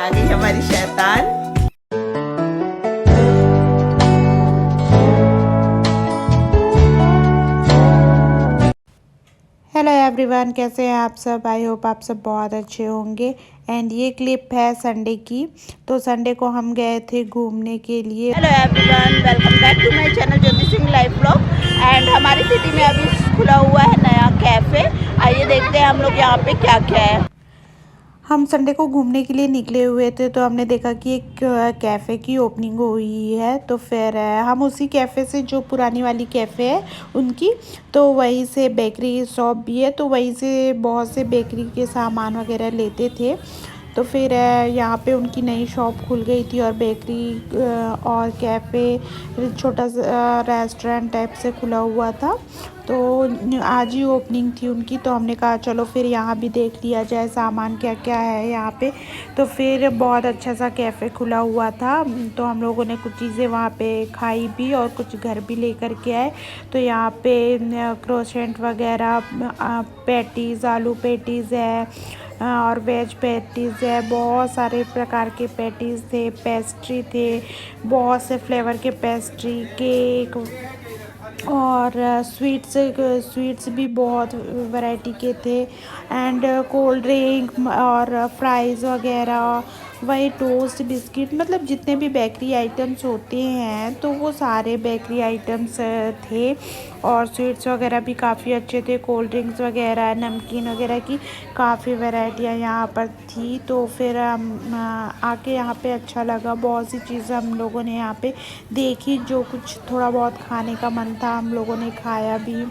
आ गई हमारी शैतान। हेलो एवरीवन, कैसे हैं आप सब। आई होप आप सब बहुत अच्छे होंगे। एंड ये क्लिप है संडे की। तो संडे को हम गए थे घूमने के लिए। Hello everyone, welcome back to my channel Jyoti Singh life blog. And हमारी सिटी में अभी खुला हुआ है नया कैफ़े। आइए देखते हैं हम लोग यहाँ पे क्या क्या है। हम संडे को घूमने के लिए निकले हुए थे, तो हमने देखा कि एक कैफ़े की ओपनिंग हुई है। तो फिर हम उसी कैफ़े से, जो पुरानी वाली कैफ़े है उनकी, तो वहीं से बेकरी शॉप भी है, तो वहीं से बहुत से बेकरी के सामान वगैरह लेते थे। तो फिर यहाँ पे उनकी नई शॉप खुल गई थी, और बेकरी और कैफ़े, छोटा सा रेस्टोरेंट टाइप से खुला हुआ था। तो आज ही ओपनिंग थी उनकी, तो हमने कहा चलो फिर यहाँ भी देख लिया जाए सामान क्या क्या है यहाँ पे। तो फिर बहुत अच्छा सा कैफ़े खुला हुआ था, तो हम लोगों ने कुछ चीज़ें वहाँ पे खाई भी और कुछ घर भी लेकर के आए। तो यहाँ पे क्रोसेंट वगैरह, पैटीज़, आलू पैटीज़ है, और वेज पैटीज़ है। बहुत सारे प्रकार के पैटीज़ थे, पेस्ट्री थे, बहुत से फ्लेवर के पेस्ट्री, केक, और स्वीट्स भी बहुत वैरायटी के थे। एंड कोल्ड ड्रिंक और फ्राइज़ वगैरह, वही टोस्ट, बिस्किट, मतलब जितने भी बेकरी आइटम्स होते हैं तो वो सारे बेकरी आइटम्स थे। और स्वीट्स वगैरह भी काफ़ी अच्छे थे, कोल्ड ड्रिंक्स वगैरह, नमकीन वगैरह की काफ़ी वैरायटियाँ यहाँ पर थी। तो फिर हम आके यहाँ पे अच्छा लगा। बहुत सी चीज़ें हम लोगों ने यहाँ पे देखी, जो कुछ थोड़ा बहुत खाने का मन था हम लोगों ने खाया भी।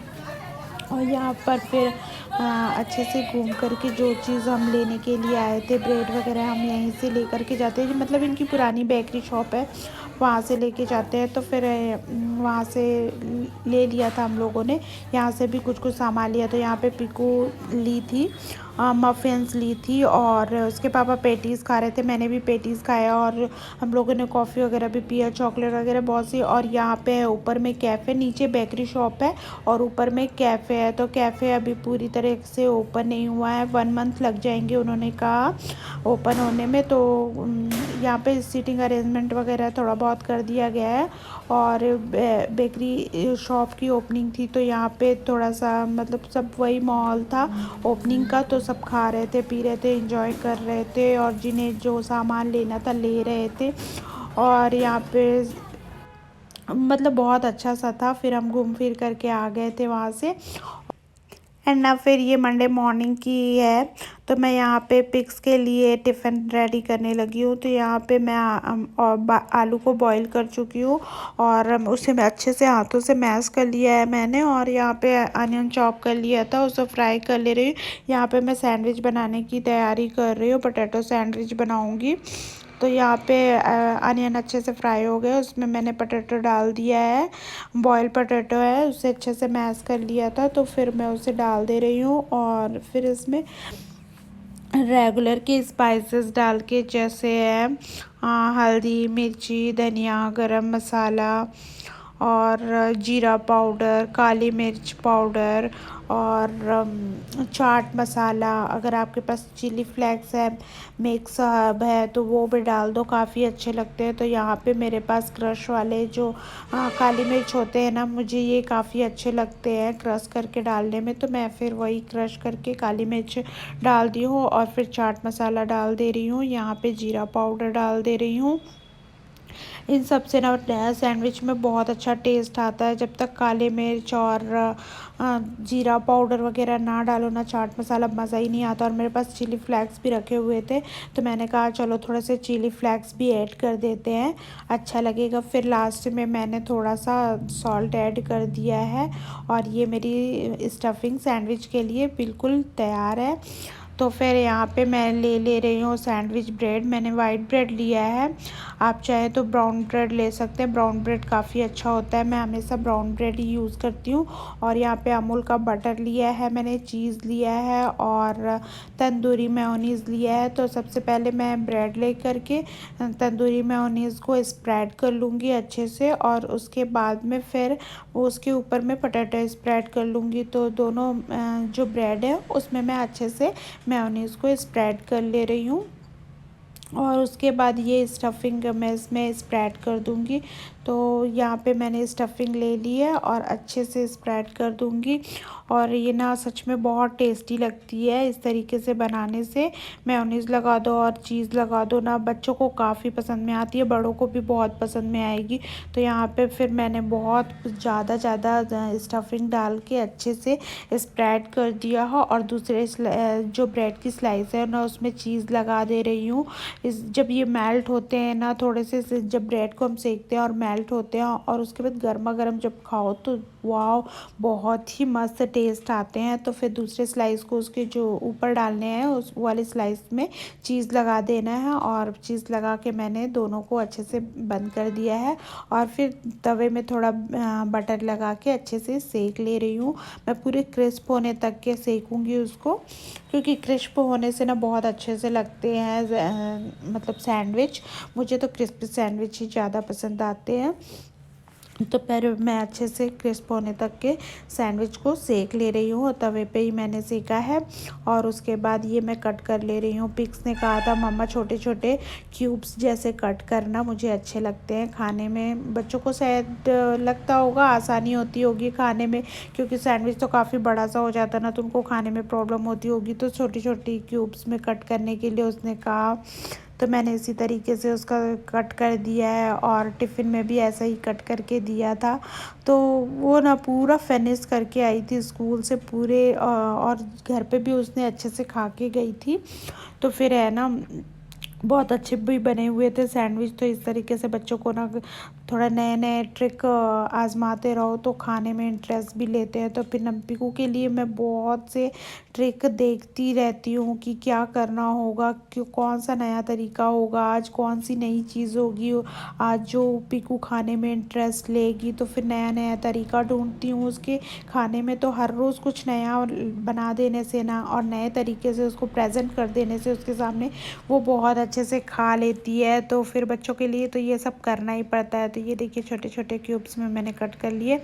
और यहाँ पर फिर अच्छे से घूम कर के जो चीज़ हम लेने के लिए आए थे, ब्रेड वगैरह, हम यहीं से लेकर के जाते हैं। मतलब इनकी पुरानी बेकरी शॉप है, वहाँ से लेके जाते हैं। तो फिर वहाँ से ले लिया था हम लोगों ने। यहाँ से भी कुछ कुछ सामान लिया। तो यहाँ पे पीकू ली थी, मफ़िन्स ली थी, और उसके पापा पेटीज़ खा रहे थे, मैंने भी पेटीज़ खाया, और हम लोगों ने कॉफ़ी वगैरह भी पिया, चॉकलेट वगैरह बहुत सी। और यहाँ पे है ऊपर में कैफ़े, नीचे बेकरी शॉप है और ऊपर में कैफ़े है। तो कैफ़े अभी पूरी तरह से ओपन नहीं हुआ है, 1 मंथ लग जाएंगे उन्होंने कहा ओपन होने में। तो यहाँ पे सीटिंग अरेंजमेंट वगैरह थोड़ा बहुत कर दिया गया है। और बेकरी शॉप की ओपनिंग थी, तो यहाँ पे थोड़ा सा मतलब सब वही माहौल था ओपनिंग का। तो सब खा रहे थे, पी रहे थे, एंजॉय कर रहे थे, और जिन्हें जो सामान लेना था ले रहे थे। और यहाँ पे मतलब बहुत अच्छा सा था। फिर हम घूम फिर करके आ गए थे वहाँ से। एंड ना फिर ये मंडे मॉर्निंग की है, तो मैं यहाँ पे पिक्स के लिए टिफ़िन रेडी करने लगी हूँ। तो यहाँ पे मैं आलू को बॉईल कर चुकी हूँ, और उसे मैं अच्छे से हाथों से मैश कर लिया है मैंने। और यहाँ पे अनियन चॉप कर लिया था, उसे फ्राई कर ले रही हूँ। यहाँ पे मैं सैंडविच बनाने की तैयारी कर रही हूँ, पोटैटो सैंडविच बनाऊँगी। तो यहाँ पे अनियन अच्छे से फ्राई हो गए, उसमें मैंने पोटैटो डाल दिया है, बॉयल पोटैटो है, उसे अच्छे से मैश कर लिया था। तो फिर मैं उसे डाल दे रही हूँ, और फिर इसमें रेगुलर के स्पाइसेस डाल के, जैसे है हल्दी, मिर्ची, धनिया, गरम मसाला, और जीरा पाउडर, काली मिर्च पाउडर, और चाट मसाला। अगर आपके पास चिली फ्लेक्स है, मिक्स हर्ब है, तो वो भी डाल दो, काफ़ी अच्छे लगते हैं। तो यहाँ पे मेरे पास क्रश वाले जो काली मिर्च होते हैं ना, मुझे ये काफ़ी अच्छे लगते हैं क्रश करके डालने में। तो मैं फिर वही क्रश करके काली मिर्च डाल दी हूँ, और फिर चाट मसाला डाल दे रही हूँ, यहाँ पे जीरा पाउडर डाल दे रही हूँ। इन सब से ना सैंडविच में बहुत अच्छा टेस्ट आता है। जब तक काले मिर्च और जीरा पाउडर वगैरह ना डालो ना, चाट मसाला, मज़ा ही नहीं आता। और मेरे पास चिली फ्लेक्स भी रखे हुए थे, तो मैंने कहा चलो थोड़े से चिली फ्लेक्स भी ऐड कर देते हैं, अच्छा लगेगा। फिर लास्ट में मैंने थोड़ा सा सॉल्ट ऐड कर दिया है, और ये मेरी स्टफिंग सैंडविच के लिए बिल्कुल तैयार है। तो फिर यहाँ पे मैं ले रही हूँ सैंडविच ब्रेड। मैंने वाइट ब्रेड लिया है, आप चाहे तो ब्राउन ब्रेड ले सकते हैं, ब्राउन ब्रेड काफ़ी अच्छा होता है, मैं हमेशा ब्राउन ब्रेड ही यूज़ करती हूँ। और यहाँ पे अमूल का बटर लिया है मैंने, चीज़ लिया है, और तंदूरी मेयोनीज़ लिया है। तो सबसे पहले मैं ब्रेड ले करके तंदूरी मेयोनीज़ को स्प्रेड कर लूँगी अच्छे से, और उसके बाद में फिर उसके ऊपर मैं पोटैटो स्प्रेड कर लूँगी। तो दोनों जो ब्रेड है उसमें मैं अच्छे से मेयोनीज़ को स्प्रेड कर ले रही हूँ। और उसके बाद ये स्टफिंग मैं इसमें स्प्रेड कर दूँगी। तो यहाँ पे मैंने स्टफिंग ले ली है और अच्छे से स्प्रेड कर दूँगी। और ये ना सच में बहुत टेस्टी लगती है इस तरीके से बनाने से। मेयोनीज़ लगा दो और चीज़ लगा दो ना, बच्चों को काफ़ी पसंद में आती है, बड़ों को भी बहुत पसंद में आएगी। तो यहाँ पे फिर मैंने बहुत ज़्यादा स्टफिंग डाल के अच्छे से स्प्रेड कर दिया है। और दूसरे जो ब्रेड की स्लाइस है ना, उसमें चीज़ लगा दे रही हूँ। जब ये मेल्ट होते हैं ना, थोड़े से जब ब्रेड को हम सेकते हैं और मेल्ट होते हैं और उसके बाद गर्मा गर्म जब खाओ तो वाह, बहुत ही मस्त टेस्ट आते हैं। तो फिर दूसरे स्लाइस को उसके जो ऊपर डालने हैं उस वाले स्लाइस में चीज़ लगा देना है। और चीज़ लगा के मैंने दोनों को अच्छे से बंद कर दिया है। और फिर तवे में थोड़ा बटर लगा के अच्छे से सेक ले रही हूँ। मैं पूरे क्रिस्प होने तक के सेकूँगी उसको, क्योंकि क्रिस्प होने से ना बहुत अच्छे से लगते हैं मतलब सैंडविच। मुझे तो क्रिस्पी सैंडविच ही ज़्यादा पसंद आते हैं। तो फिर मैं अच्छे से क्रिस्प होने तक के सैंडविच को सेक ले रही हूँ, तवे पे ही मैंने सेका है। और उसके बाद ये मैं कट कर ले रही हूँ। पिक्स ने कहा था मम्मा छोटे छोटे क्यूब्स जैसे कट करना, मुझे अच्छे लगते हैं खाने में। बच्चों को शायद लगता होगा आसानी होती होगी खाने में, क्योंकि सैंडविच तो काफ़ी बड़ा सा हो जाता ना, तो उनको खाने में प्रॉब्लम होती होगी। तो छोटी छोटी क्यूब्स में कट करने के लिए उसने कहा, तो मैंने इसी तरीके से उसका कट कर दिया है। और टिफ़िन में भी ऐसा ही कट करके दिया था। तो वो ना पूरा फिनिश करके आई थी स्कूल से पूरे, और घर पे भी उसने अच्छे से खा के गई थी। तो फिर है ना, बहुत अच्छे भी बने हुए थे सैंडविच। तो इस तरीके से बच्चों को ना थोड़ा नए नए ट्रिक आजमाते रहो तो खाने में इंटरेस्ट भी लेते हैं। तो फिर नम्पिकू के लिए मैं बहुत से ट्रिक देखती रहती हूँ कि क्या करना होगा, क्यों कौन सा नया तरीका होगा, आज कौन सी नई चीज़ होगी आज जो पीकू खाने में इंटरेस्ट लेगी। तो फिर नया नया तरीका ढूंढती हूँ उसके खाने में। तो हर रोज़ कुछ नया बना देने से ना, और नए तरीके से उसको प्रेजेंट कर देने से उसके सामने, वो बहुत अच्छे से खा लेती है। तो फिर बच्चों के लिए तो ये सब करना ही पड़ता है। तो ये देखिए छोटे छोटे क्यूब्स में मैंने कट कर लिए।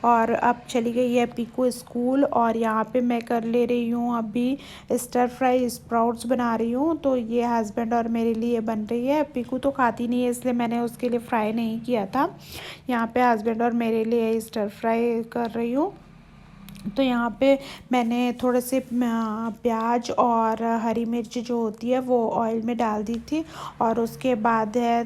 और अब चली गई है पीकू स्कूल। और यहाँ पे मैं कर ले रही हूँ अभी स्टर फ्राई स्प्राउट्स बना रही हूँ। तो ये हस्बैंड और मेरे लिए बन रही है। पीकू तो खाती नहीं है, इसलिए मैंने उसके लिए फ्राई नहीं किया था। यहाँ पे हस्बैंड और मेरे लिए स्टर फ्राई कर रही हूँ। तो यहाँ पे मैंने थोड़े से प्याज और हरी मिर्च जो होती है वो ऑयल में डाल दी थी। और उसके बाद है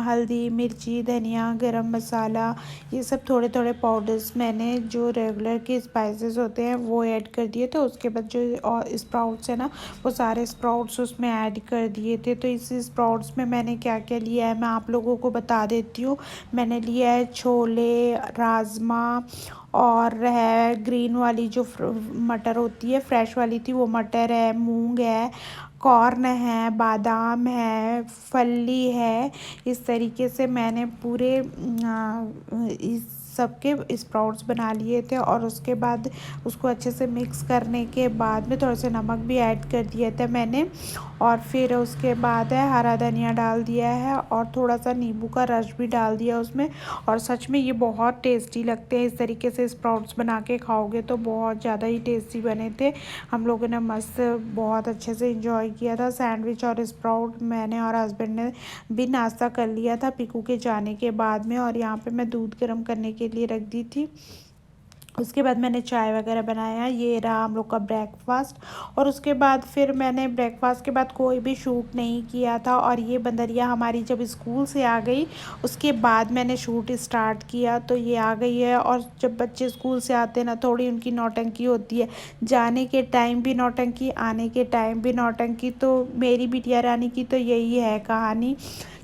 हल्दी, मिर्ची, धनिया, गरम मसाला, ये सब थोड़े थोड़े पाउडर्स मैंने जो रेगुलर के स्पाइसेस होते हैं वो ऐड कर दिए थे। उसके बाद जो स्प्राउट्स है ना, वो सारे स्प्राउट्स उसमें ऐड कर दिए थे। तो इस स्प्राउट्स में मैंने क्या क्या लिया है मैं आप लोगों को बता देती हूँ। मैंने लिया है छोले, राजमा, और है ग्रीन वाली जो मटर होती है, फ्रेश वाली थी वो मटर है, मूंग है, कॉर्न है, बादाम है, फली है। इस तरीके से मैंने पूरे इस सबके स्प्राउट्स बना लिए थे। और उसके बाद उसको अच्छे से मिक्स करने के बाद में थोड़ा सा नमक भी ऐड कर दिया था मैंने। और फिर उसके बाद है हरा धनिया डाल दिया है और थोड़ा सा नींबू का रस भी डाल दिया उसमें। और सच में ये बहुत टेस्टी लगते हैं। इस तरीके से स्प्राउट्स बना के खाओगे तो बहुत ज़्यादा ही टेस्टी बने थे। हम लोगों ने मस्त बहुत अच्छे से इंजॉय किया था सैंडविच और स्प्राउट। मैंने और हस्बैंड ने भी नाश्ता कर लिया था पीकू के जाने के बाद में। और यहाँ पे मैं दूध गर्म करने के लिए रख दी थी। उसके बाद मैंने चाय वगैरह बनाया। ये रहा हम लोग का ब्रेकफास्ट। और उसके बाद फिर मैंने ब्रेकफास्ट के बाद कोई भी शूट नहीं किया था। और ये बंदरिया हमारी जब स्कूल से आ गई उसके बाद मैंने शूट स्टार्ट किया। तो ये आ गई है। और जब बच्चे स्कूल से आते हैं ना, थोड़ी उनकी नौटंकी होती है, जाने के टाइम भी नौटंकी, आने के टाइम भी नौटंकी। तो मेरी बिटिया रानी की तो यही है कहानी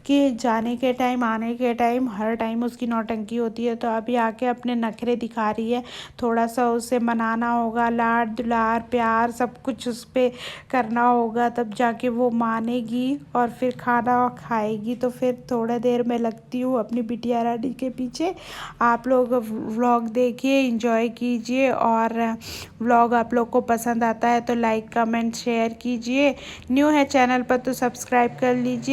कि जाने के टाइम, आने के टाइम, हर टाइम उसकी नौटंकी होती है। तो अभी आके अपने नखरे दिखा रही है। थोड़ा सा उसे मनाना होगा, लाड दुलार प्यार सब कुछ उस पर करना होगा, तब जाके वो मानेगी और फिर खाना खाएगी। तो फिर थोड़ा देर में लगती हूँ अपनी बिटिया रानी के पीछे। आप लोग व्लॉग देखिए, इंजॉय कीजिए। और व्लॉग आप लोग को पसंद आता है तो लाइक कमेंट शेयर कीजिए। न्यू है चैनल पर तो सब्सक्राइब कर लीजिए।